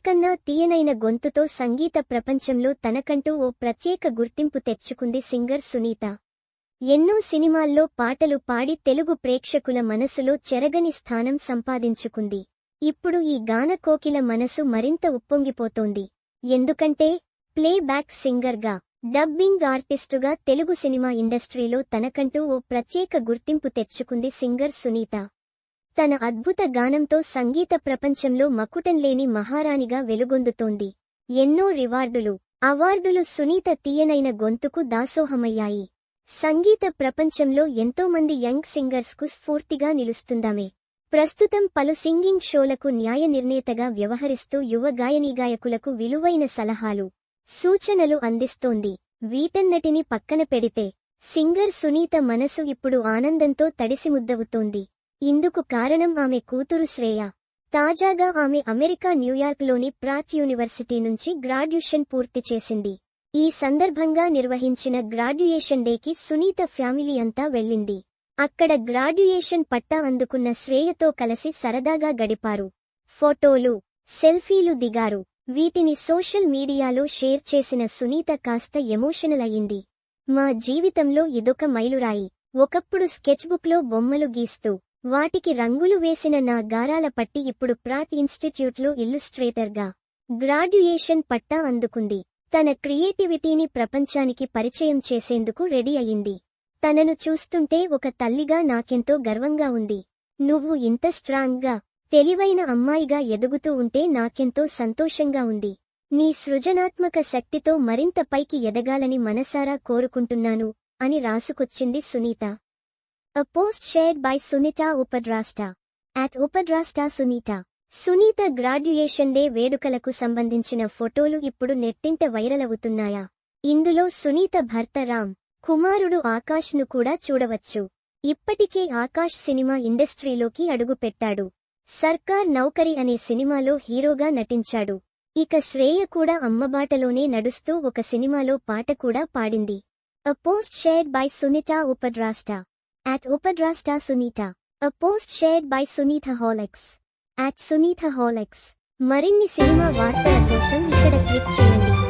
కన్నా తీయనైన గొంతుతో సంగీత ప్రపంచంలో తనకంటూ ఓ ప్రత్యేక గుర్తింపు తెచ్చుకుంది సింగర్ సునీత. ఎన్నో సినిమాల్లో పాటలు పాడి తెలుగు ప్రేక్షకుల మనసులో చెరగని స్థానం సంపాదించుకుంది. ఇప్పుడు ఈ గాన కోకిల మనసు మరింత ఉప్పొంగిపోతోంది. ఎందుకంటే ప్లే బ్యాక్ సింగర్గా, డబ్బింగ్ ఆర్టిస్టుగా తెలుగు సినిమా ఇండస్ట్రీలో తనకంటూ ఓ ప్రత్యేక గుర్తింపు తెచ్చుకుంది సింగర్ సునీత. తన అద్భుత గానంతో సంగీత ప్రపంచంలో మకుటంలేని మహారాణిగా వెలుగొందుతోంది. ఎన్నో రివార్డులు, అవార్డులు సునీత తీయనైన గొంతుకు దాసోహమయ్యాయి. సంగీత ప్రపంచంలో ఎంతోమంది యంగ్ సింగర్స్కు స్ఫూర్తిగా నిలుస్తుందామె. ప్రస్తుతం పలు సింగింగ్ షోలకు న్యాయ నిర్ణేతగా వ్యవహరిస్తూ యువ గాయనీగాయకులకు విలువైన సలహాలు, సూచనలు అందిస్తోంది. వీటన్నటిని పక్కన పెడితే సింగర్ సునీత మనసు ఇప్పుడు ఆనందంతో తడిసిముద్దవుతోంది. ఇందుకు కారణం ఆమె కూతురు శ్రేయ. తాజాగా ఆమె అమెరికా న్యూయార్క్లోని ప్రాట్ యూనివర్సిటీ నుంచి గ్రాడ్యుయేషన్ పూర్తి చేసింది. ఈ సందర్భంగా నిర్వహించిన గ్రాడ్యుయేషన్ డేకి సునీత ఫ్యామిలీ అంతా వెళ్ళింది. అక్కడ గ్రాడ్యుయేషన్ పట్టా అందుకున్న శ్రేయతో కలిసి సరదాగా గడిపారు. ఫోటోలు, సెల్ఫీలు దిగారు. వీటిని సోషల్ మీడియాలో షేర్ చేసిన సునీత కాస్త ఎమోషనల్ అయింది. మా జీవితంలో ఇదొక మైలురాయి. ఒకప్పుడు స్కెచ్బుక్లో బొమ్మలు గీస్తూ వాటికి రంగులు వేసిన నా గారాల పట్టి ఇప్పుడు ప్రాట్ ఇన్స్టిట్యూట్లో ఇల్లుస్ట్రేటర్గా గ్రాడ్యుయేషన్ పట్టా అందుకుంది. తన క్రియేటివిటీని ప్రపంచానికి పరిచయం చేసేందుకు రెడీ అయింది. తనను చూస్తుంటే ఒక తల్లిగా నాకెంతో గర్వంగా ఉంది. నువ్వు ఇంత స్ట్రాంగ్గా, తెలివైన అమ్మాయిగా ఎదుగుతూ ఉంటే నాకెంతో సంతోషంగా ఉంది. నీ సృజనాత్మక శక్తితో మరింత పైకి ఎదగాలని మనసారా కోరుకుంటున్నాను అని రాసుకొచ్చింది Sunita. A post shared by Sunita Upadrasta @Upadrasta Sunita. Sunita graduation day వేడుకలకు సంబంధించిన ఫోటోలు ఇప్పుడు నెట్టింట వైరల్ అవుతున్నాయా? ఇందులో సునీత భర్త రామ్, కుమారుడు ఆకాష్ ను కూడా చూడవచ్చు. ఇప్పటికే ఆకాష్ సినిమా ఇండస్ట్రీలోకి అడుగుపెట్టాడు. సర్కార్ నౌకరీ అనే సినిమాలో హీరోగా నటించాడు. ఇక శ్రేయ కూడా అమ్మబాటలోనే నడుస్తూ ఒక సినిమాలో పాట కూడా పాడింది. A post shared by Sunita Upadrasta @Upadrasta Sunita. A post shared by Sunithaholics @Sunithaholics. మరిన్ని సినిమా వార్తల కోసం ఇక్కడ క్లిక్ చేయండి.